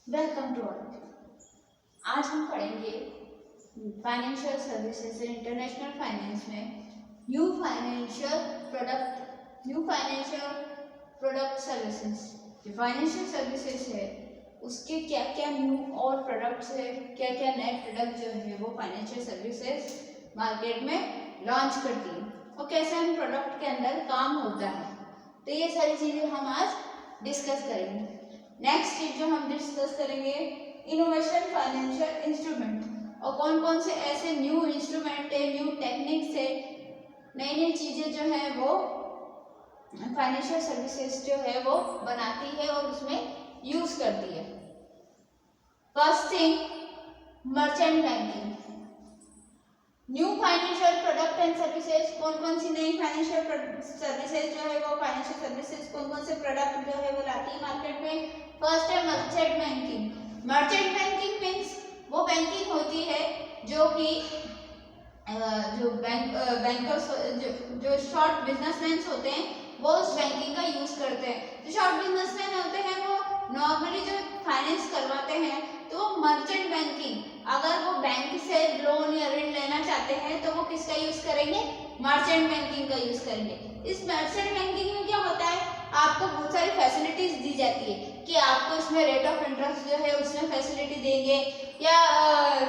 Welcome to all. आज हम पढ़ेंगे फाइनेंशियल सर्विसेज इंटरनेशनल फाइनेंस में न्यू फाइनेंशियल प्रोडक्ट सर्विसेज। जो फाइनेंशियल सर्विसेज है उसके क्या क्या न्यू और प्रोडक्ट्स है, क्या क्या नए प्रोडक्ट जो है वो फाइनेंशियल सर्विसेज मार्केट में लॉन्च करती है और कैसे हम प्रोडक्ट के अंदर काम होता है। तो ये सारी चीज़ें हम आज डिस्कस करेंगे। नेक्स्ट चीज जो हम डिस्कस करेंगे इनोवेशन फाइनेंशियल इंस्ट्रूमेंट, और कौन कौन से ऐसे न्यू इंस्ट्रूमेंट है, न्यू टेक्निक्स है, नई नई चीजें जो है वो फाइनेंशियल सर्विसेज जो है वो बनाती है और उसमें यूज करती है। First thing merchant banking. New financial product and services, कौन कौन सी नई फाइनेंशियल सर्विसेज जो है वो फाइनेंशियल सर्विसेज कौन कौन से प्रोडक्ट जो है वो लाती है मार्केट में। फर्स्ट है merchant banking. Merchant banking means वो बैंकिंग होती है जो कि जो बैंकर्स जो शॉर्ट बिजनेसमैन होते हैं वो उस बैंकिंग का यूज करते हैं। जो शॉर्ट बिजनेसमैन होते हैं वो नॉर्मली जो फाइनेंस करवाते हैं तो मर्चेंट बैंकिंग, अगर वो बैंक से लोन या ऋण लेना चाहते हैं तो वो किसका यूज करेंगे, मर्चेंट बैंकिंग का यूज करेंगे। इस मर्चेंट बैंकिंग में क्या होता है, आपको बहुत सारी फैसिलिटीज दी जाती है कि आपको इसमें रेट ऑफ इंटरेस्ट जो है उसमें फैसिलिटी देंगे या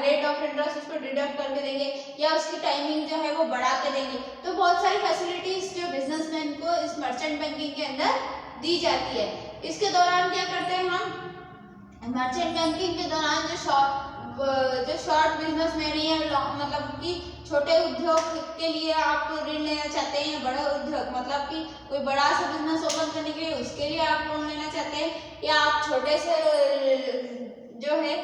रेट ऑफ इंटरेस्ट उसको डिडक्ट करके देंगे या उसकी टाइमिंग जो है वो बढ़ा के देंगे। तो बहुत सारी फैसिलिटीज जो बिजनेसमैन को इस मर्चेंट बैंकिंग के अंदर दी जाती है। इसके दौरान क्या करते हैं हम, मर्चेंट बैंकिंग के दौरान जो शॉर्ट बिजनेसमैन है मतलब कि छोटे उद्योग के लिए आप ऋण लेना चाहते हैं, या बड़ा उद्योग मतलब कि कोई बड़ा सा बिजनेस ओपन करने के लिए उसके लिए आप लोन लेना चाहते हैं, या आप छोटे से जो है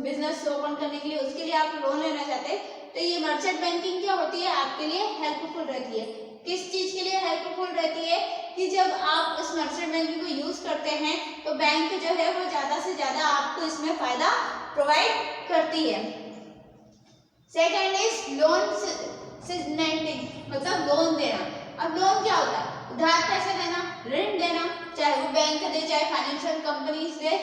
बिजनेस ओपन करने के लिए उसके लिए आप लोन लेना चाहते हैं, तो ये मर्चेंट बैंकिंग क्या होती है आपके लिए हेल्पफुल रहती है। किस चीज के लिए हेल्पफुल रहती है कि जब आप इस मर्चेंट बैंकिंग को यूज करते हैं तो बैंक जो है वो ज्यादा से ज्यादा आपको इसमें फायदा प्रोवाइड करती है। सेकेंड इज लोन सिग्नेटिंग, मतलब लोन देना। अब लोन क्या होता है, उधार पैसे देना, ऋण देना, चाहे वो बैंक दे चाहे फाइनेंशियल कंपनीज दे,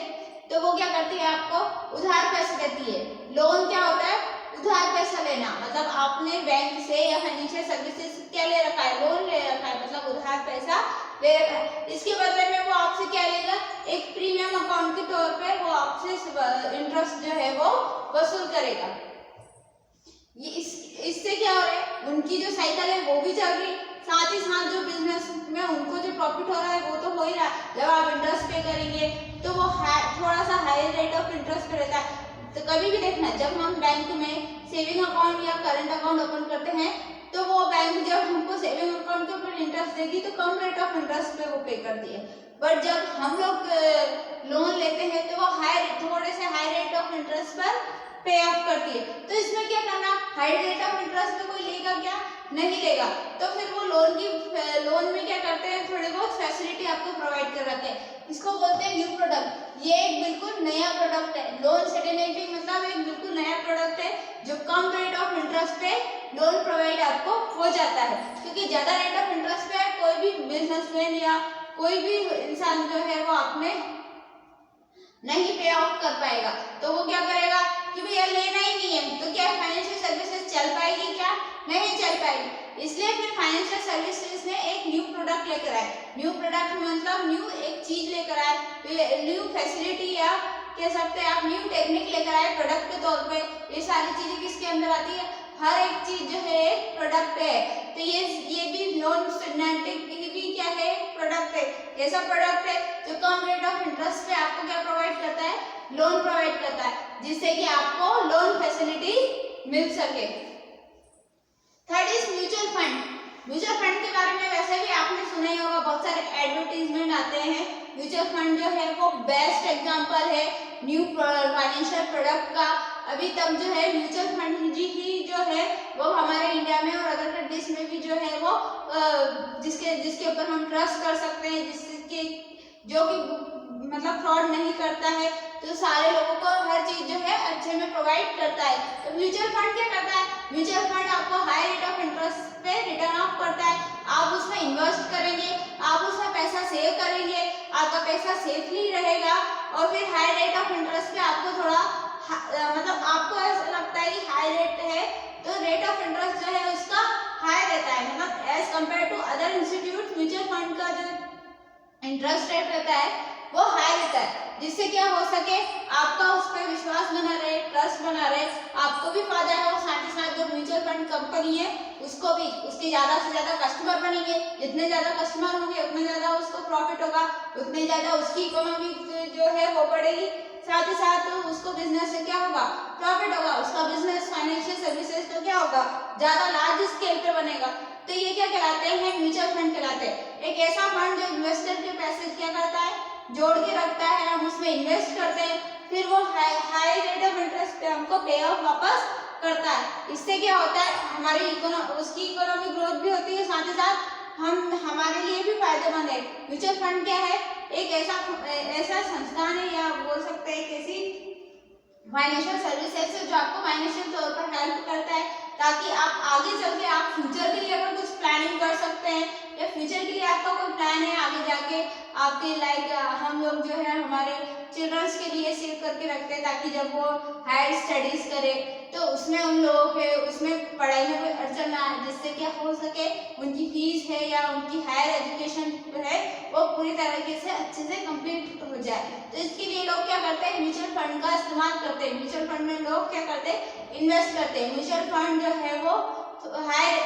तो वो क्या करती है आपको उधार पैसे देती है। लोन क्या होता है, उधार पैसा लेना, मतलब आपने बैंक से या फाइनेंशियल सर्विसेज क्या ले रखा है, लोन ले रखा है, मतलब उधार पैसा ले रखा है। इसके बदले में वो आपसे क्या लेगा, एक प्रीमियम अकाउंट के तौर पे वो आपसे इंटरेस्ट जो है वो वसूल करेगा। ये इससे क्या हो रहा है, उनकी जो साइकिल है वो भी चल रही, साथ ही साथ जो बिजनेस में उनको जो प्रॉफिट हो रहा है वो तो हो ही रहा है। जब आप इंटरेस्ट पे करेंगे तो वो थोड़ा सा हाई रेट ऑफ इंटरेस्ट पे रहता है। तो कभी भी देखना, जब हम बैंक में सेविंग अकाउंट या करंट अकाउंट ओपन करते हैं तो वो बैंक जब हमको सेविंग अकाउंट के ऊपर इंटरेस्ट देगी तो कम रेट ऑफ इंटरेस्ट पे वो पे करती है, बट जब हम लोग लोन लेते हैं तो वो थोड़े से हाई रेट ऑफ इंटरेस्ट पर पे ऑफ करती है। तो इसमें क्या करना, हाई रेट ऑफ इंटरेस्ट में कोई लेगा क्या, नहीं लेगा, तो फिर वो लोन में क्या करते हैं, थोड़ी बहुत फैसिलिटी आपको प्रोवाइड कराते हैं। इसको बोलते हैं न्यू प्रोडक्ट। ये एक बिल्कुल नया प्रोडक्ट है, लोन सेटिलमेंट मतलब एक बिल्कुल नया प्रोडक्ट है जो कम रेट ऑफ इंटरेस्ट पे लोन प्रोवाइड आपको हो जाता है। क्योंकि ज्यादा रेट ऑफ इंटरेस्ट पे कोई भी बिजनेसमैन या कोई भी इंसान जो है वो आपने नहीं पे ऑफ कर पाएगा, तो वो क्या करेगा कि भैया लेना ही नहीं है, तो क्या फाइनेंशियल सर्विसेज चल पाएगी, क्या नहीं चल पाएगी। इसलिए फिर फाइनेंशियल सर्विसेज ने एक न्यू प्रोडक्ट लेकर आए। न्यू प्रोडक्ट मतलब न्यू एक चीज लेकर आए, न्यू फैसिलिटी या कह सकते हैं आप न्यू टेक्निक लेकर आए प्रोडक्ट के तौर पे। ये सारी चीजें किसके अंदर आती है, हर एक चीज जो है एक प्रोडक्ट है। तो ये भी लोन सिग्नेटिंग भी क्या है, प्रोडक्ट है। ऐसा प्रोडक्ट है जो कम रेट ऑफ इंटरेस्ट पे आपको क्या प्रोवाइड करता है, लोन प्रोवाइड करता है, जिससे कि आपको लोन फैसिलिटी मिल सके। Third is mutual fund. Mutual fund के बारे में वैसे भी आपने सुना ही होगा, बहुत सारे एडवर्टीजमेंट आते हैं। म्यूचुअल फंड जो है वो बेस्ट एग्जांपल है न्यू फाइनेंशियल प्रोडक्ट का। अभी तक जो है म्यूचुअल फंड ही जो है वो हमारे इंडिया में और अदर कंट्रीज में भी जो है वो जिसके ऊपर हम ट्रस्ट कर सकते हैं, जिसके जो कि मतलब फ्रॉड नहीं करता है, तो सारे लोगों को हर चीज जो है अच्छे में प्रोवाइड करता है। तो म्यूचुअल फंड क्या करता है, म्यूचुअल फंड आपको हाई रेट ऑफ इंटरेस्ट पे रिटर्न ऑफ करता है। आप उसमें इन्वेस्ट करेंगे, आप उसमें पैसा सेव करेंगे, आपका पैसा सेफली रहेगा और फिर हाई रेट ऑफ इंटरेस्ट पे आपको थोड़ा मतलब आपको ऐसा लगता है कि हाई रेट है तो रेट ऑफ इंटरेस्ट जो है उसका हाई रहता है, मतलब as compare to other institute mutual fund का जो इंटरेस्ट रेट रहता है वो हाई रहता है, जिससे क्या हो सके आपका उस पर विश्वास बना रहे, ट्रस्ट बना रहे, आपको भी फायदा है और साथ ही साथ जो म्यूचुअल फंड कंपनी है उसको भी उसके ज्यादा से ज्यादा कस्टमर बनेंगे, जितने ज्यादा कस्टमर होंगे उतने ज्यादा उसको प्रॉफिट होगा, उतने ज्यादा उसकी इकोनॉमी जो है वो बढ़ेगी, साथ ही साथ उसको बिजनेस से क्या होगा प्रॉफिट होगा, उसका बिजनेस फाइनेंशियल सर्विसेज तो क्या होगा ज्यादा लार्ज स्केल पे बनेगा। तो ये क्या कहलाते हैं म्यूचुअल फंड कहलाते हैं, एक ऐसा फंड जो इन्वेस्टर के पैसे क्या करता है जोड़ के रखता है, हम उसमें इन्वेस्ट करते हैं, फिर वो हाई रेट ऑफ इंटरेस्ट पे हमको पे ऑफ वापस करता है। इससे क्या होता है हमारी उसकी इकोनॉमिक ग्रोथ भी होती है, साथ ही साथ हम हमारे लिए भी फायदेमंद है। म्यूचुअल फंड क्या है, एक ऐसा संस्थान है या बोल सकते हैं एक ऐसी फाइनेंशियल सर्विसेज है जो आपको फाइनेंशियल तौर पर हेल्प करता है, ताकि आप आगे चल के आप फ्यूचर के लिए अगर कुछ प्लानिंग कर सकते हैं या फ्यूचर के लिए आपका कोई प्लान है आगे जाके आपके लाइक हम लोग जो है हमारे चिल्ड्रंस के लिए सेव करके रखते हैं ताकि जब वो हायर स्टडीज करे तो उसमें उन लोगों के उसमें पढ़ाई में कोई अड़चन ना आए, जिससे क्या हो सके उनकी फीस है या उनकी हायर एजुकेशन है वो पूरी तरीके से अच्छे से कंप्लीट हो जाए। तो इसके लिए लोग क्या करते हैं म्यूचुअल फंड का इस्तेमाल करते हैं। म्यूचुअल फंड में लोग क्या करते हैं इन्वेस्ट करते हैं। म्यूचुअल फंड जो है वो higher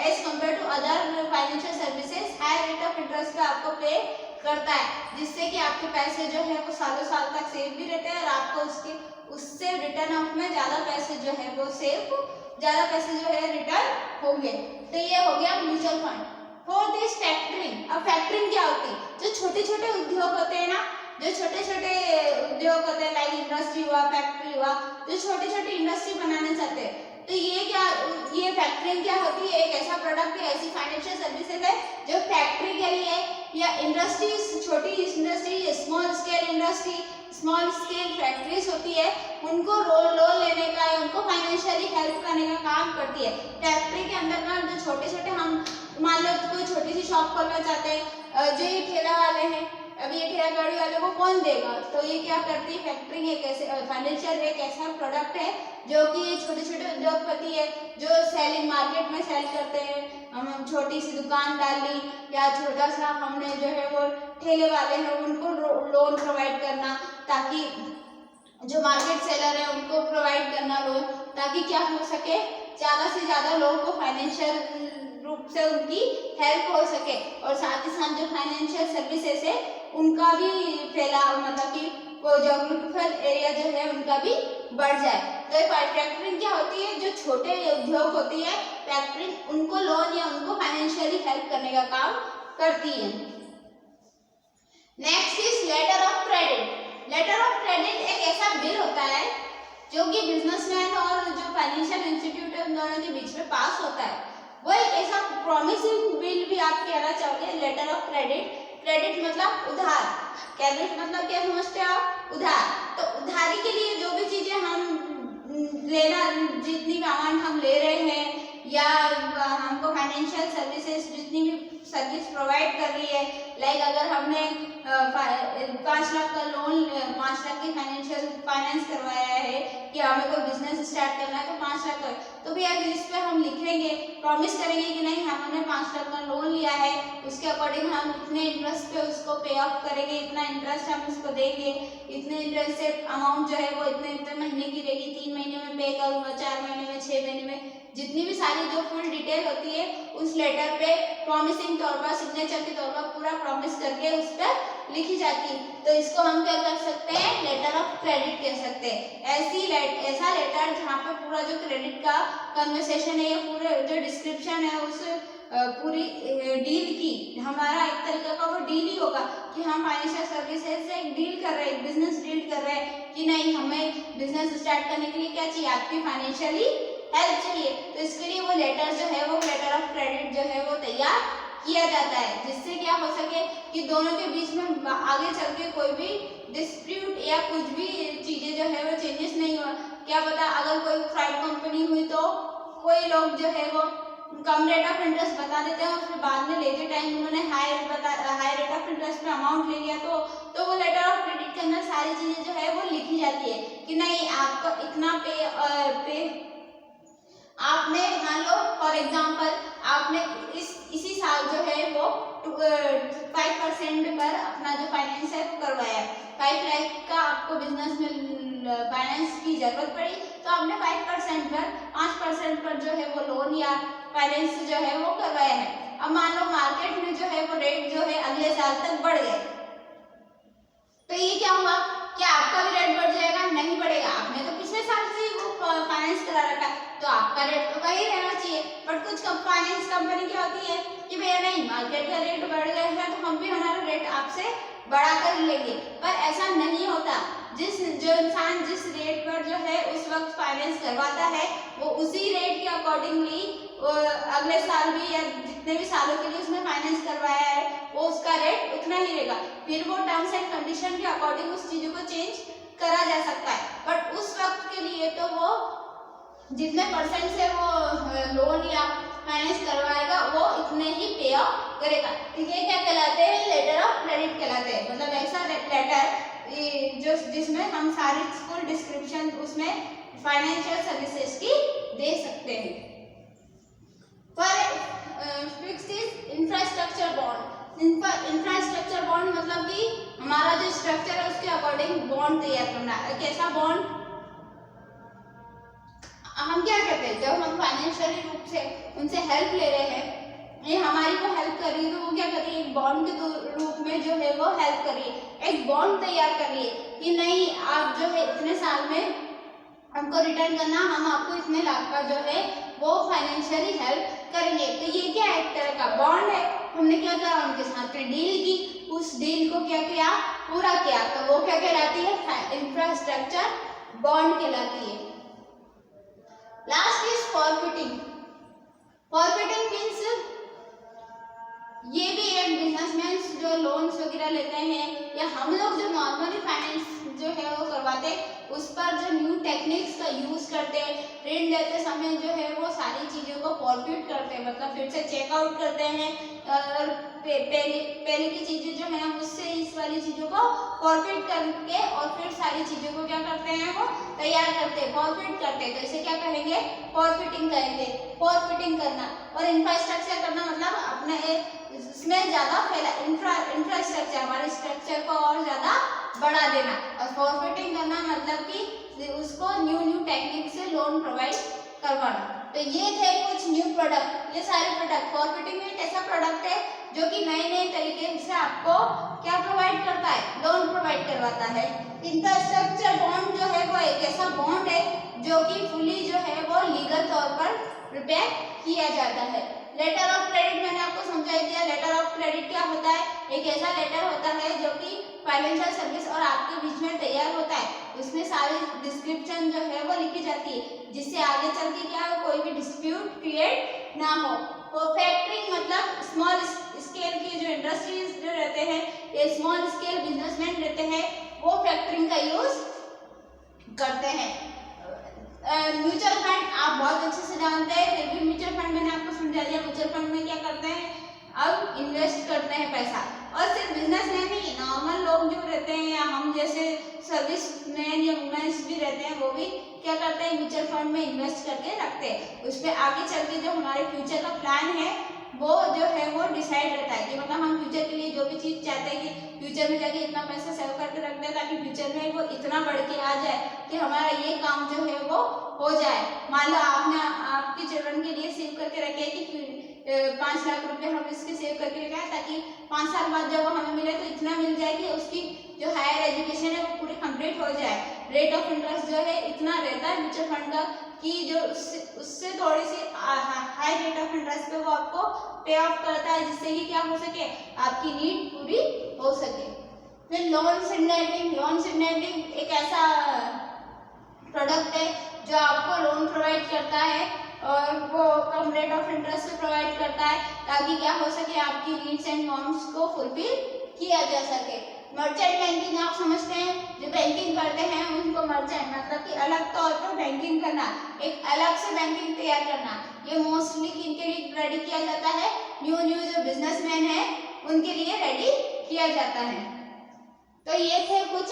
as compare to other financial services higher rate of interest पे आपको पे करता है, जिससे कि आपके पैसे जो है वो सालों साल तक सेव भी रहते हैं और आपको उससे रिटर्न ऑफ में ज़्यादा पैसे जो है वो ज़्यादा पैसे जो है रिटर्न होंगे। तो ये हो गया mutual fund. Fourth is factoring. अब फैक्टरिंग क्या होती है, जो छोटे छोटे उद्योग होते हैं ना, जो छोटे छोटे उद्योग होते हैं लाइक इंडस्ट्री हुआ फैक्ट्री हुआ, जो छोटे छोटे इंडस्ट्री बनाना चाहते हैं, तो ये फैक्टरिंग क्या होती है, एक ऐसा प्रोडक्ट है ऐसी फाइनेंशियल सर्विसेज है जो फैक्ट्री के लिए या इंडस्ट्रीज छोटी इंडस्ट्री स्मॉल स्केल फैक्ट्रीज होती है उनको लोन लेने का या उनको फाइनेंशियली हेल्प करने का काम करती है। फैक्ट्री के अंदर ना जो छोटे छोटे हम मान लो कोई छोटी सी शॉप खोलना चाहते हैं, जो ये ठेला वाले हैं, अब ये ठेला गाड़ी वाले को कौन देगा, तो ये क्या करती है फैक्टरी एक ऐसे फाइनेंशियल एक ऐसा प्रोडक्ट है जो कि ये छोटे छोटे उद्योगपति है जो सेलिंग मार्केट में सेल करते हैं, हम छोटी सी दुकान डाल ली या छोटा सा हमने जो है वो ठेले वाले हैं उनको लोन प्रोवाइड करना, ताकि जो मार्केट सेलर है उनको प्रोवाइड करना लोन, ताकि क्या हो सके ज़्यादा से ज़्यादा लोगों को फाइनेंशियल रूप से उनकी हेल्प हो सके और साथ ही साथ जो फाइनेंशियल सर्विसेज है उनका भी फैलाव मतलब कि वो जोग्राफिकल एरिया जो है उनका भी बढ़ जाए। तो फैक्टरिंग क्या होती है, जो छोटे उद्योग होती है फैक्टरिंग उनको लोन या उनको फाइनेंशियली हेल्प करने का काम करती है। Next is letter of credit. Letter of credit एक ऐसा बिल होता है जो कि बिजनेसमैन और जो फाइनेंशियल इंस्टीट्यूट है उन दोनों के बीच में पास होता है। वो एक ऐसा प्रॉमिसिंग बिल भी आप कहना चाहोगे लेटर ऑफ क्रेडिट। क्रेडिट मतलब उधार, क्रेडिट मतलब क्या समझते हो आप, उधार। तो उधारी के लिए जो भी चीजें हम लेना जितनी भी अमाउंट हम ले रहे हैं या हमको फाइनेंशियल सर्विसेज जितनी भी सर्विस प्रोवाइड कर रही है, लाइक अगर हमने 5 लाख का लोन 5 लाख की फाइनेंशियल फाइनेंस करवाया है कि हमें कोई बिजनेस स्टार्ट करना है तो 5 लाख का, तो भैया जिस पे हम लिखेंगे प्रॉमिस करेंगे कि नहीं हमने 5 लाख का लोन लिया है, उसके अकॉर्डिंग हम इतने इंटरेस्ट पे उसको पे ऑफ करेंगे, इतना इंटरेस्ट हम उसको देंगे, इतने इंटरेस्ट से अमाउंट जो है वो इतने महीने की रहेगी, 3 महीने में पे करूँगा, 4 महीने में, 6 महीने में, जितनी भी सारी जो फुल डिटेल होती है उस लेटर पे प्रॉमिसिंग तौर पर सिग्नेचर के तौर पर पूरा प्रॉमिस करके उस पर लिखी जाती है। तो इसको हम क्या कर सकते हैं लेटर ऑफ क्रेडिट कह सकते हैं। ऐसा लेटर जहाँ पे पूरा जो क्रेडिट का कन्वर्सेशन है या पूरे जो डिस्क्रिप्शन है उस पूरी डील की हमारा एक तरीके का वो डील ही होगा कि हम फाइनेंशियल सर्विसेज से एक डील कर रहे हैं, एक बिजनेस डील कर रहे हैं कि नहीं हमें बिजनेस स्टार्ट करने के लिए क्या चाहिए, आपकी फाइनेंशियली हेल्प चाहिए। तो इसके लिए वो लेटर जो है वो लेटर ऑफ क्रेडिट जो है वो तैयार किया जाता है, जिससे क्या हो सके कि दोनों के बीच में आगे चल के कोई भी डिस्प्यूट या कुछ भी चीजें जो है वो चेंजेस नहीं हो। क्या पता अगर कोई फ्रॉड कंपनी हुई तो कोई लोग जो है वो कम रेट ऑफ इंटरेस्ट बता देते हैं और फिर बाद में लेते टाइम उन्होंने हाई रेट ऑफ इंटरेस्ट पे अमाउंट ले लिया तो वो लेटर ऑफ क्रेडिट के अंदर सारी चीजें जो है वो लिखी जाती है कि नहीं आपको इतना पे आपने मान लो फॉर एग्जांपल आपने इसी साल जो है वो 5% पर अपना जो फाइनेंस है वो करवाया है। 5 लाख का आपको बिजनेस में फाइनेंस की जरूरत पड़ी तो आपने 5% पर 5% पर जो है वो लोन या फाइनेंस जो है वो करवाया है। अब मान लो मार्केट में जो है वो रेट जो है अगले साल तक बढ़ गए तो ये क्या हुआ, क्या आपका भी रेट बढ़ जाएगा? नहीं बढ़ेगा। आपने तो पिछले साल से वो फाइनेंस करा रखा है तो आपका रेट तो वही रहना चाहिए। बट कुछ फाइनेंस कंपनी क्या होती है कि भैया नहीं मार्केट का रेट बढ़ गया है तो हम भी हमारा रेट आपसे बढ़ा कर लेंगे, पर ऐसा नहीं होता। जो इंसान जिस रेट पर जो है उस वक्त फाइनेंस करवाता है वो उसी रेट के अकॉर्डिंगली अगले साल भी या जितने भी सालों के लिए उसने फाइनेंस करवाया है वो उसका रेट उतना ही रहेगा। फिर वो टर्म्स एंड कंडीशन के अकॉर्डिंग उस चीजों को चेंज करा जा सकता है, बट उस वक्त के लिए तो वो जितने परसेंट से वो लोन या फाइनेंस करवाएगा वो इतने ही पे ऑफ करेगा। ठीक है, क्या कहलाते हैं? लेटर ऑफ क्रेडिट कहलाते हैं। मतलब ऐसा लेटर जो जिसमें हम सारी फुल डिस्क्रिप्शन उसमें फाइनेंशियल सर्विसेज की दे सकते हैं। पर fix is infrastructure bond. Infrastructure bond मतलब कि हमारा जो स्ट्रक्चर है उसके अकॉर्डिंग बॉन्ड तैयार करना है। कैसा बॉन्ड? हम क्या करते हैं जब हम फाइनेंशियली रूप से उनसे हेल्प ले रहे हैं, ये हमारी को हेल्प कर रही है तो वो क्या कर रही है? एक बॉन्ड के रूप में जो है वो हेल्प कर रही है, एक बॉन्ड तैयार कर रही है कि नहीं आप जो है इतने साल में हमको रिटर्न करना, हम आपको इतने लाख का जो है वो फाइनेंशियली हेल्प करेंगे। तो ये क्या है? एक तरह का बॉन्ड है। हमने क्या करा? उनके साथ में डील की, उस डील को क्या किया? पूरा किया, तो वो क्या कहलाती है? इंफ्रास्ट्रक्चर बॉन्ड कहलाती है। Last is forfeiting. Forfeiting means ये भी एक बिजनेसमैन जो लोन्स वगैरह लेते हैं या हम लोग जो नॉर्मली फाइनेंस जो है वो करवाते हैं उस पर जो न्यू टेक्निक्स का यूज करते हैं, ऋण लेते समय जो है वो सारी चीजों को फॉरफिट करते हैं, मतलब फिर से चेकआउट करते हैं और पहले की चीजें जो है उससे इस वाली चीजों को फॉरफिट करके और फिर सारी चीजों को क्या करते हैं वो तैयार करते हैं, फॉरफिट करते हैं। तो इसे क्या कहेंगे? फॉरफिटिंग कहेंगे। फॉरफिटिंग करना और इंफ्रास्ट्रक्चर करना मतलब अपने इसमें ज्यादा फैला इंफ्रास्ट्रक्चर हमारे स्ट्रक्चर को और ज्यादा बढ़ा देना, और फॉरफिटिंग करना मतलब कि उसको न्यू टेक्निक से लोन प्रोवाइड करवाना। तो ये थे कुछ न्यू प्रोडक्ट, ये सारे प्रोडक्ट। फॉरफिटिंग एक ऐसा प्रोडक्ट है जो कि नए तरीके से आपको क्या प्रोवाइड करता है? लोन प्रोवाइड करवाता है। इंफ्रास्ट्रक्चर बॉन्ड जो है वो एक ऐसा बॉन्ड है जो कि फुली जो है वो लीगल तौर पर प्रिपेयर किया जाता है। लेटर ऑफ क्रेडिट मैंने आपको समझा दिया। लेटर ऑफ क्रेडिट क्या होता है? एक ऐसा लेटर होता है जो कि फाइनेंशियल सर्विस और आपके बीच में तैयार होता है, उसमें सारी डिस्क्रिप्शन जो है वो लिखी जाती है जिससे आगे चल के क्या हो, कोई भी डिस्प्यूट क्रिएट ना हो। फैक्टरिंग मतलब स्मॉल स्केल की जो इंडस्ट्रीज जो रहते हैं, ये स्मॉल स्केल बिजनेसमैन रहते हैं, वो फैक्टरिंग का यूज करते हैं। म्यूचुअल फंड आप बहुत अच्छे से जानते हैं, फिर भी म्यूचुअल फंड मैंने आपको समझा दिया। म्यूचुअल फंड में क्या करते हैं? अब इन्वेस्ट करते हैं पैसा, और सिर्फ बिजनेसमैन नहीं, नॉर्मल लोग जो रहते हैं या हम जैसे सर्विस मैन या वुमेन्स भी रहते हैं, वो भी क्या करते हैं? म्यूचुअल फंड में इन्वेस्ट करके रखते हैं। उस पर आगे चल के जो हमारे फ्यूचर का प्लान है वो जो है वो डिसाइड रहता है कि मतलब हम फ्यूचर के लिए जो भी चीज़ चाहते हैं कि फ्यूचर में जाके इतना पैसा सेव करके रख दें ताकि फ्यूचर में वो इतना बढ़ के आ जाए कि हमारा ये काम जो है वो हो जाए। मान लो आपने आपके चिल्ड्रन के लिए सेव करके रखे कि 5 लाख रुपए हम इसके सेव करके रखा है ताकि 5 साल बाद जब वो हमें मिले तो इतना मिल जाए कि उसकी जो हायर एजुकेशन है वो पूरी कंप्लीट हो जाए। रेट ऑफ इंटरेस्ट जो है इतना रहता है म्यूचुअल फंड का कि जो उससे थोड़ी सी हाई रेट ऑफ इंटरेस्ट पे वो आपको पे ऑफ करता है, जिससे कि क्या हो सके? आपकी नीड पूरी हो सके। फिर लोन सिग्नेटिंग। लोन सिग्नेटिंग एक ऐसा प्रोडक्ट है जो आपको लोन प्रोवाइड करता है और वो कम रेट ऑफ इंटरेस्ट से प्रोवाइड करता है ताकि क्या हो सके? आपकी नीड्स एंड वांट्स को फुलफिल किया जा सके। मर्चेंट बैंकिंग आप समझते हैं, जो बैंकिंग करते हैं उनको मर्चेंट, मतलब कि अलग तौर पर बैंकिंग करना, एक अलग से बैंकिंग तैयार करना, ये मोस्टली किनके लिए रेडी किया जाता है? न्यू जो बिजनेसमैन है उनके लिए रेडी किया जाता है। तो ये थे कुछ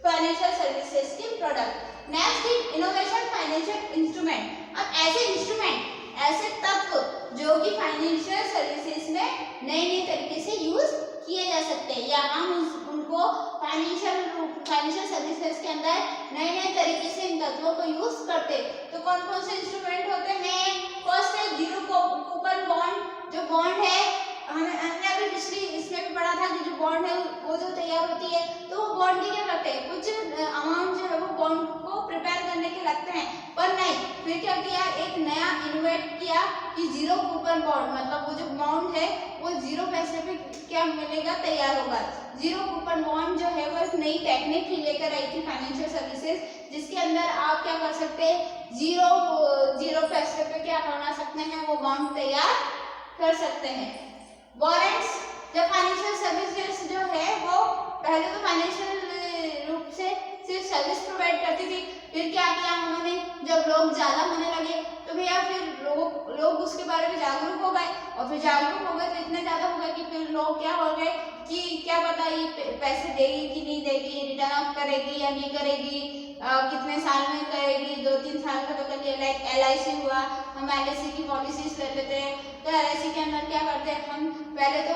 फाइनेंशियल सर्विसेज के product. Next innovation financial instrument. अब ऐसे इंस्ट्रूमेंट, ऐसे तत्व जो कि फाइनेंशियल सर्विसेज में नए नए तरीके से यूज किए जा सकते हैं, या हम उनको फाइनेंशियल सर्विसेज के अंदर नए नए तरीके से इन तत्वों को यूज करते। तो कौन कौन से इंस्ट्रूमेंट होते हैं? फर्स्ट है जीरो कूपन बॉन्ड। जो बॉन्ड है, हमने अभी पिछली इसमें भी पढ़ा था कि जो बॉन्ड है वो जो तैयार होती है, तो वो बॉन्ड की क्या करते हैं, कुछ अमाउंट जो है वो बॉन्ड को प्रिपेयर करने के लगते हैं, पर नहीं, फिर क्या किया, एक नया इनोवेट किया कि जीरो कूपन बॉन्ड, मतलब वो जो बॉन्ड है वो 0 पैसे पे क्या मिलेगा, तैयार होगा। जीरो कूपन बॉन्ड जो है वो एक नई टेक्निक लेकर आई थी फाइनेंशियल सर्विसेज, जिसके अंदर आप क्या कर सकते हैं, जीरो पैसे पे क्या बना सकते हैं, वो बॉन्ड तैयार कर सकते हैं। वारंट्स, जब फाइनेंशियल सर्विसेज जो है वो पहले तो फाइनेंशियल रूप से सिर्फ सर्विस प्रोवाइड करती थी, फिर क्या किया उन्होंने, जब लोग ज्यादा होने लगे तो भैया फिर लोग उसके बारे में जागरूक हो गए, और फिर जागरूक हो गए तो इतने ज्यादा हो गए कि फिर लोग क्या हो गए कि क्या पता ये पैसे देगी कि नहीं देगी, रिटर्न ऑफ करेगी या नहीं करेगी, कितने साल में करेगी, 2-3 साल का तो कर लिया। लाइक LIC हुआ, हम LIC की पॉलिसीज ले लेते हैं, तो LIC के अंदर क्या करते हैं, हम पहले तो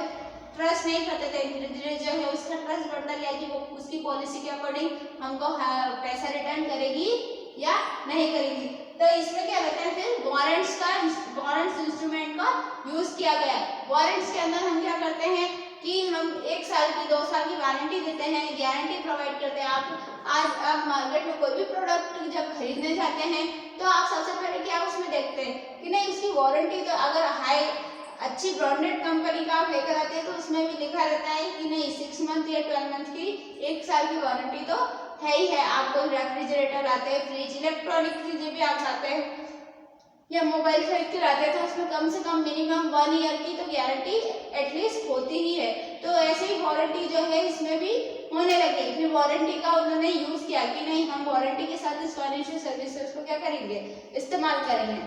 ट्रस्ट नहीं करते थे, धीरे धीरे जो है उसका ट्रस्ट बढ़ता गया कि वो उसकी पॉलिसी के अकॉर्डिंग हमको पैसा रिटर्न करेगी या नहीं करेगी। तो इसमें क्या कहते हैं, फिर वारंट्स इंस्ट्रूमेंट का यूज किया गया। वारंट्स के अंदर हम क्या करते हैं कि हम 1 साल की 2 साल की वारंटी देते हैं, गारंटी प्रोवाइड करते हैं। आप मार्केट में कोई भी प्रोडक्ट जब खरीदने जाते हैं तो आप सबसे पहले क्या उसमें देखते हैं कि नहीं उसकी वारंटी, तो अगर अच्छी ब्रांडेड कंपनी का आप लेकर आते हैं तो उसमें भी लिखा रहता है कि नहीं 6 मंथ या 12 मंथ की 1 साल की वारंटी तो है ही है। आपको रेफ्रिजरेटर लाते हैं, फ्रिज, इलेक्ट्रॉनिक चीजें भी आप लाते हैं या मोबाइल खरीद के लाते हैं, तो उसमें कम से कम मिनिमम 1 ईयर की तो गारंटी एटलीस्ट होती ही है। तो ऐसे ही वारंटी जो है इसमें भी होने लगी। फिर वारंटी का उन्होंने यूज किया कि नहीं हम वारंटी के साथ इस फाइनेंशियल सर्विसेज को क्या करेंगे, इस्तेमाल करेंगे।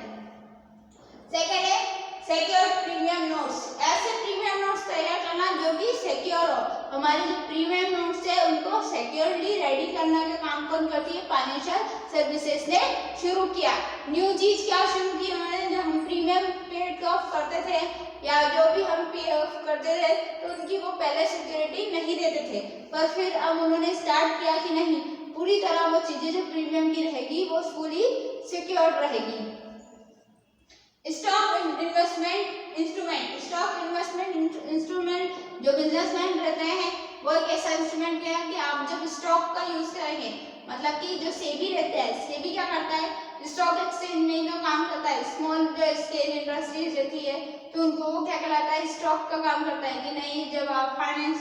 सेकेंड है सिक्योर प्रीमियम नोट्स। ऐसे प्रीमियम नोट्स तैयार करना जो कि सिक्योर हो। हमारे जो प्रीमियम नोट्स है उनको सिक्योरली रेडी करने का काम कौन करती है, फाइनेंशियल सर्विसेज ने शुरू किया। न्यू चीज क्या शुरू की उन्होंने, जो हम प्रीमियम पेड ऑफ करते थे या जो भी हम पे ऑफ करते थे तो उनकी वो पहले सिक्योरिटी नहीं देते थे, पर फिर अब उन्होंने स्टार्ट किया कि नहीं पूरी तरह वो चीजें जो प्रीमियम की रहेगी वो फुली सिक्योर रहेगी। Stock investment instrument. Stock investment instrument जो बिजनेसमैन रहते हैं वो एक ऐसा इंस्ट्रूमेंट है कि आप जब स्टॉक का यूज करेंगे, मतलब कि जो सेबी रहता है, सेबी क्या करता है, स्टॉक एक्सचेंज में जो काम करता है, स्मॉल जो स्केल इंडस्ट्रीज रहती है तो उनको वो क्या कहलाता है, स्टॉक का काम करता है कि नहीं जब आप फाइनेंस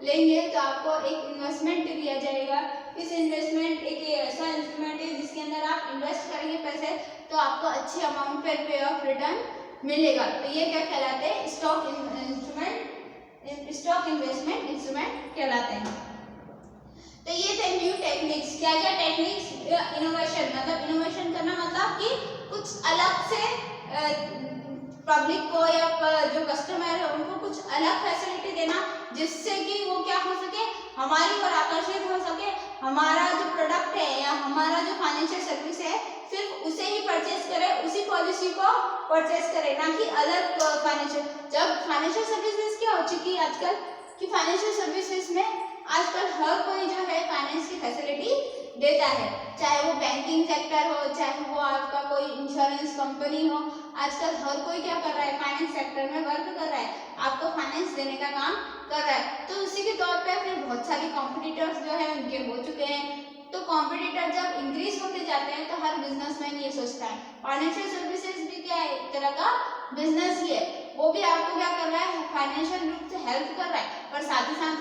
लेंगे तो आपको एक इन्वेस्टमेंट दिया जाएगा। इस इन्वेस्टमेंट एक ऐसा इंस्ट्रूमेंट है जिसके अंदर आप इन्वेस्ट करेंगे पैसे तो आपको अच्छी अमाउंट पर पे ऑफ रिटर्न मिलेगा। तो ये क्या कहलाते हैं, स्टॉक इन्वेस्टमेंट इंस्ट्रूमेंट कहलाते हैं। तो ये थे न्यू टेक्निक्स। क्या क्या टेक्निक्स, इनोवेशन, मतलब इनोवेशन करना मतलब कि कुछ अलग से पब्लिक को या जो कस्टमर है उनको कुछ अलग फैसिलिटी देना जिससे कि वो क्या हो सके, हमारी ओर आकर्षित हो सके, हमारा जो प्रोडक्ट है या हमारा जो फाइनेंशियल सर्विस है सिर्फ उसे ही परचेस करे, उसी पॉलिसी को परचेस करे, ना कि अदर फाइनेंशियल। जब फाइनेंशियल सर्विसेज क्या हो चुकी है आजकल कि फाइनेंशियल सर्विसेज में आजकल हर कोई जो है फाइनेंस की फैसिलिटी देता है, चाहे वो बैंकिंग सेक्टर हो, चाहे वो आपका कोई इंश्योरेंस कंपनी हो। आजकल हर कोई क्या कर रहा है, फाइनेंस सेक्टर में वर्क कर रहा है, आपको फाइनेंस देने का काम कर रहा है। तो उसी के तौर पे फिर बहुत सारे कॉम्पिटिटर्स जो है उनके हो चुके हैं। तो कॉम्पिटिटर जब इंक्रीज होते जाते हैं तो हर बिजनेसमैन ये सोचता है फाइनेंशियल सर्विसेज भी क्या है, एक तरह का बिजनेस ही है, वो भी आपको क्या कर रहा है, फाइनेंशियल रूप से हेल्प कर रहा है, पर साथ ही साथ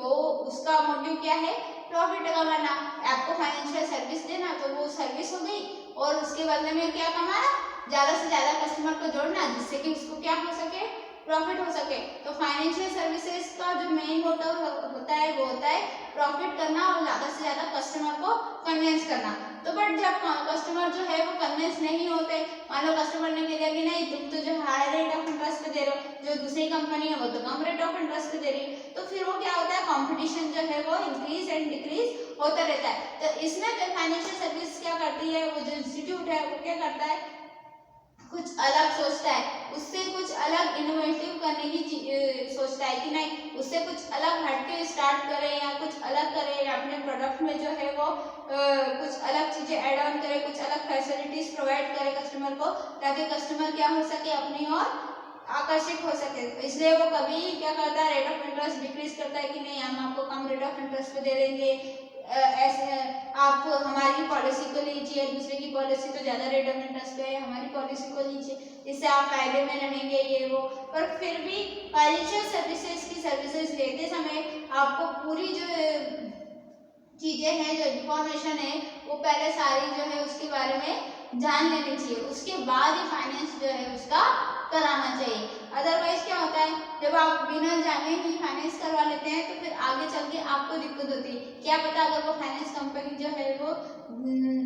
वो उसका मोटिव क्या है, प्रॉफिट कमाना। आपको फाइनेंशियल सर्विस देना तो वो सर्विस हो गई और उसके बदले में क्या कमाना, ज्यादा से ज्यादा कस्टमर को जोड़ना जिससे कि उसको क्या हो सके, प्रॉफिट हो सके। तो फाइनेंशियल सर्विसेज का जो मेन मोटिव होता है वो होता है प्रॉफिट करना और ज्यादा से ज्यादा को कन्विंस करना। तो बट जब कस्टमर जो है वो कन्विंस नहीं होते, मान लो कस्टमर ने कह दिया कि नहीं तुम तो जो हाई रेट ऑफ इंटरेस्ट पे दे रहे हो, जो दूसरी कंपनी है वो तो कम रेट ऑफ इंटरेस्ट पे दे रही है, तो फिर वो क्या होता है, कंपटीशन जो है वो इंक्रीज एंड डिक्रीज होता रहता है। तो इसमें फाइनेंशियल सर्विस क्या करती है, वो जो इंस्टीट्यूट है वो क्या करता है, कुछ अलग सोचता है, उससे कुछ अलग इनोवेटिव करने की सोचता है कि नहीं उससे कुछ अलग हटके स्टार्ट करें या कुछ अलग करें, या अपने प्रोडक्ट में जो है वो कुछ अलग चीजें ऐड ऑन करे, कुछ अलग फैसिलिटीज प्रोवाइड करे कस्टमर को, ताकि कस्टमर क्या हो सके, अपनी ओर आकर्षित हो सके। इसलिए वो कभी क्या करता है, रेट ऑफ इंटरेस्ट डिक्रीज करता है कि नहीं हम आपको कम रेट ऑफ इंटरेस्ट पे दे देंगे, ऐसे आप हमारी पॉलिसी को लीजिए, दूसरे की पॉलिसी तो ज़्यादा रेट ऑफ इंटरेस्ट पे है, हमारी पॉलिसी को लीजिए, इससे आप फायदे में रहेंगे ये वो। पर फिर भी फाइनेंशियल सर्विसेज की सर्विसेज लेते समय आपको पूरी जो चीज़ें हैं, जो इंफॉर्मेशन है वो पहले सारी जो है उसके बारे में जान लेनी चाहिए, उसके बाद ही फाइनेंस जो है उसका कराना चाहिए। अदरवाइज क्या होता है, जब आप बिना जाने ही फाइनेंस करवा लेते हैं तो फिर आगे चल के आपको दिक्कत होती है। क्या पता अगर वो फाइनेंस कंपनी जो है वो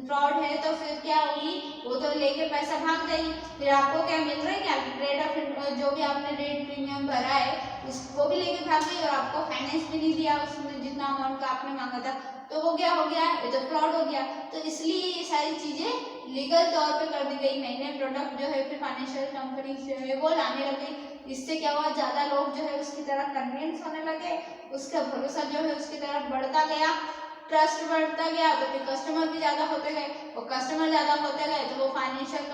फ्रॉड है तो फिर क्या होगी, वो तो लेके पैसा भाग जाएगी, फिर आपको क्या मिल रहा है, क्या रेट ऑफ जो भी आपने रेट प्रीमियम भरा है उसको भी लेके भाग गई और आपको फाइनेंस भी नहीं दिया उसने जितना अमाउंट का आपने मांगा था, तो वो क्या हो गया, ये तो फ्रॉड हो गया। तो इसलिए ये सारी चीजें लीगल तौर पे कर दी गई, नए नए प्रोडक्ट जो है फिर फाइनेंशियल कंपनी जो है वो लाने लगी। इससे क्या हुआ, ज्यादा लोग जो है उसकी तरफ कन्विंस होने लगे, उसका भरोसा जो है उसकी तरफ बढ़ता गया, ट्रस्ट बढ़ता गया, तो फिर कस्टमर भी ज्यादा होते गए, और कस्टमर ज्यादा होते गए तो वो फाइनेंशियल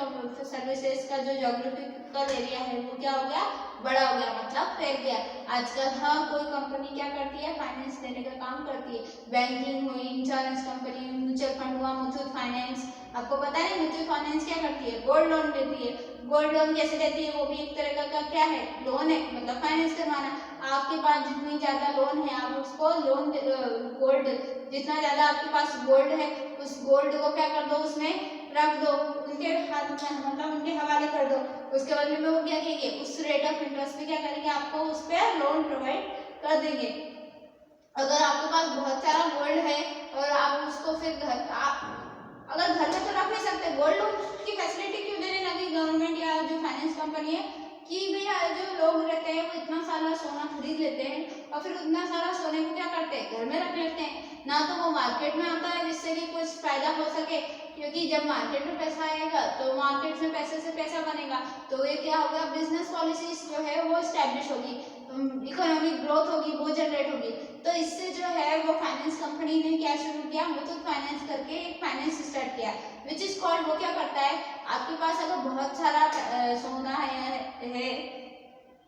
सर्विसेज का जो ज्योग्राफिकल एरिया है वो क्या हो गया, बड़ा हो गया, मतलब फैल गया। आजकल हाँ कोई कंपनी क्या करती है, फाइनेंस देने का काम करती है, बैंकिंग हुई, इंश्योरेंस कंपनी, म्यूचुअल फंड हुआ, मुथूट फाइनेंस। आपको पता है म्यूचुअल फाइनेंस क्या करती है, गोल्ड लोन देती है। गोल्ड लोन कैसे देती है, वो भी एक तरह का क्या है, लोन है, मतलब फाइनेंस करवाना। आपके पास जितनी ज्यादा लोन है आप उसको लोन गोल्ड, जितना ज्यादा आपके पास गोल्ड है उस गोल्ड को क्या कर दो, उसमें रख दो, उनके हाथ में मतलब उनके हवाले कर दो, उसके बदले में वो क्या करेंगे, उस रेट ऑफ इंटरेस्ट पे क्या करेंगे, आपको उस पर लोन प्रोवाइड कर देंगे। अगर आपके पास बहुत सारा गोल्ड है और आप उसको फिर अगर घर में तो रख नहीं सकते, गोल्ड लोन की फैसिलिटी क्यों देने लगी गवर्नमेंट या जो फाइनेंस कंपनी है, कि भैया जो लोग रहते हैं वो इतना सारा सोना खरीद लेते हैं और फिर उतना सारा सोने को क्या करते हैं, घर में रख लेते हैं, ना तो वो मार्केट में आता है जिससे कि कुछ फायदा हो सके, क्योंकि जब मार्केट में पैसा आएगा तो मार्केट में पैसे से पैसा बनेगा, तो ये क्या होगा, बिजनेस पॉलिसीज जो है वो स्टैब्लिश होगी, इकोनॉमिक ग्रोथ होगी, वो जनरेट होगी। तो इससे जो है वो फाइनेंस कंपनी ने क्या शुरू किया, मुथूट फाइनेंस करके एक फाइनेंस स्टार्ट किया, विच इज कॉल्ड, वो क्या करता है, आपके पास अगर बहुत सारा सोना है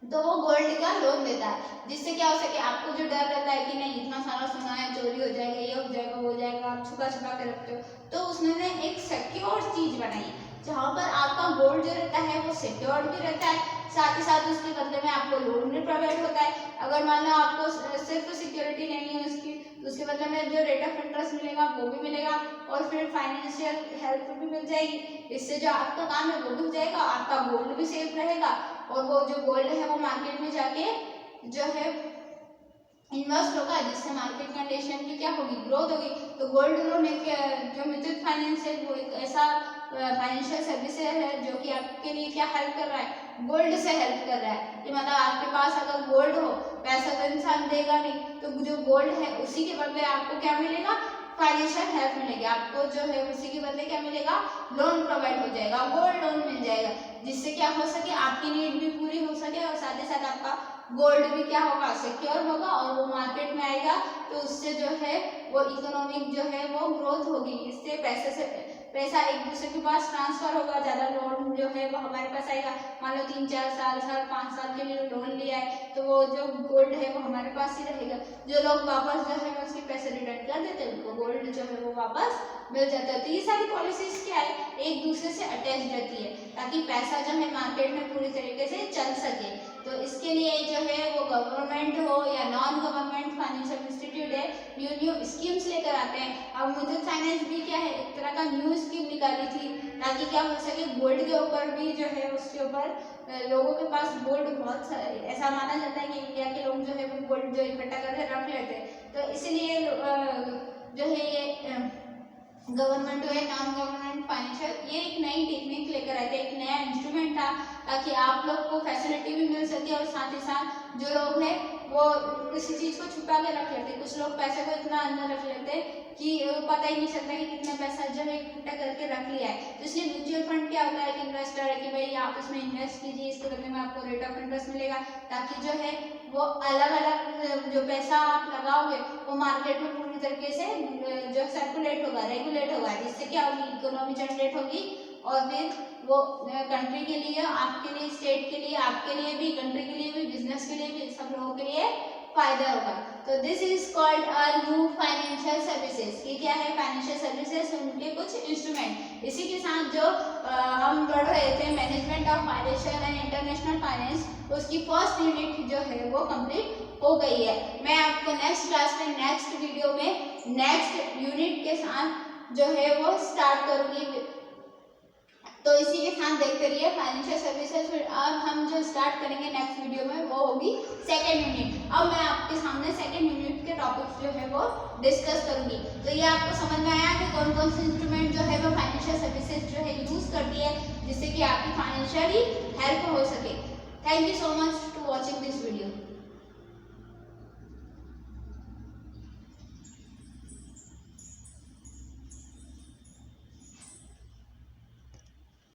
तो वो गोल्ड का लोन देता है, जिससे क्या हो सके, आपको जो डर रहता है कि नहीं इतना सारा सोना है चोरी हो जाएगा, ये हो जाएगा वो हो जाएगा, आप छुपा छुपा के रखते हो, तो उसने एक सिक्योर चीज बनाई जहाँ पर आपका गोल्ड जो रहता है वो सिक्योर्ड भी रहता है, साथ ही साथ उसके बदले में आपको लोन भी प्रोवाइड होता है। अगर मान लो आपको सिर्फ सिक्योरिटी नहीं है उसकी, तो उसके बदले में जो रेट ऑफ इंटरेस्ट मिलेगा वो भी मिलेगा और फिर फाइनेंशियल हेल्प भी मिल जाएगी, इससे जो आपका काम है वो भी हो जाएगा, आपका गोल्ड भी सेफ रहेगा और वो जो गोल्ड है वो मार्केट में जाके जो है इन्वेस्ट होगा, जिससे मार्केट कंडीशन की क्या होगी, ग्रोथ होगी। तो गोल्ड लोन एक जो मुथूट फाइनेंस है वो एक ऐसा फाइनेंशियल सर्विसेज है जो कि आपके लिए क्या हेल्प कर रहा है, गोल्ड से हेल्प कर रहा है, कि मतलब आपके पास अगर गोल्ड हो, पैसा तो इंसान देगा नहीं, तो जो गोल्ड है उसी के बदले आपको क्या मिलेगा, फाइनेंशियल हेल्प मिलेगी, आपको जो है उसी के बदले क्या मिलेगा, लोन प्रोवाइड हो जाएगा, गोल्ड लोन मिल जाएगा, जिससे क्या हो सके, आपकी नीड भी पूरी हो सके और साथ ही साथ आपका गोल्ड भी क्या होगा, सिक्योर होगा और वो मार्केट में आएगा, तो उससे जो है वो इकोनॉमिक जो है वो ग्रोथ होगी, इससे पैसा एक दूसरे के पास ट्रांसफर होगा, ज्यादा लोन जो है वो हमारे पास आएगा। मान लो 3-4 साल 5 साल के लिए लोन लिया है तो वो जो गोल्ड है वो हमारे पास ही रहेगा, जो लोग वापस जो है उसके पैसे रिटर्न कर देते हैं उनको गोल्ड जो है वो वापस मिल जाता है। तो ये सारी पॉलिसीज क्या है, एक दूसरे से अटैच रहती है ताकि पैसा जो है मार्केट में पूरी तरीके से चल सके। तो इसके लिए जो है वो गवर्नमेंट हो या नॉन गवर्नमेंट फाइनेंशियल इंस्टीट्यूट है, न्यू स्कीम्स लेकर आते हैं। अब मुथूट फाइनेंस भी क्या है, एक तरह का न्यू स्कीम निकाली थी ताकि क्या हो सके, गोल्ड के ऊपर भी जो है उसके ऊपर लोगों के पास गोल्ड बहुत ऐसा माना जाता है कि इंडिया के लोग जो है वो गोल्ड जो इकट्ठा करके रख लेते हैं, तो इसलिए जो है ये गवर्नमेंट हो या नॉन गवर्नमेंट फाइनेंशियल, ये एक नई टेक्निक लेकर आए थे, एक नया इंस्ट्रूमेंट था ताकि आप लोग को फैसिलिटी भी मिल सके और साथ ही साथ जो लोग हैं वो किसी चीज़ को छुपा के रख लेते, कुछ लोग पैसे को इतना अंदर रख लेते कि पता ही नहीं चलता कि कितना पैसा जो है इकट्ठा करके रख लिया है। तो इसलिए म्यूचुअल फंड क्या होता है कि इन्वेस्टर है कि भाई आप इसमें इन्वेस्ट कीजिए, इसके बदले में आपको रेट ऑफ इंटरेस्ट मिलेगा, ताकि जो है वो अलग अलग जो पैसा आप लगाओगे वो मार्केट में पूरी तरीके से जो सर्कुलेट होगा, रेगुलेट होगा, जिससे क्या होगी, इकोनॉमी जनरेट होगी और फिर वो कंट्री के लिए, आपके लिए, स्टेट के लिए, आपके लिए भी, कंट्री के लिए भी, बिजनेस के लिए भी, सब लोगों के लिए फायदा होगा। तो this is called a new financial services. ये क्या है? फाइनेंशियल सर्विसेज, उनके कुछ इंस्ट्रूमेंट। इसी के साथ जो हम पढ़ रहे थे management of financial and international finance, उसकी फर्स्ट यूनिट जो है वो कंप्लीट हो गई है। मैं आपको नेक्स्ट क्लास में, नेक्स्ट वीडियो में नेक्स्ट यूनिट के साथ जो है वो स्टार्ट करूंगी। तो इसी के साथ देखते रहिए फाइनेंशियल सर्विसेज। फिर अब हम जो स्टार्ट करेंगे नेक्स्ट वीडियो में वो होगी सेकेंड यूनिट। अब मैं आपके सामने सेकेंड यूनिट के टॉपिक्स जो है वो डिस्कस करूंगी। तो ये आपको समझ में आया कि कौन कौन से इंस्ट्रूमेंट जो है वो फाइनेंशियल सर्विसेज जो है यूज करती है, जिससे कि आपकी फाइनेंशियली हेल्प हो सके। Thank you so much to watching this video.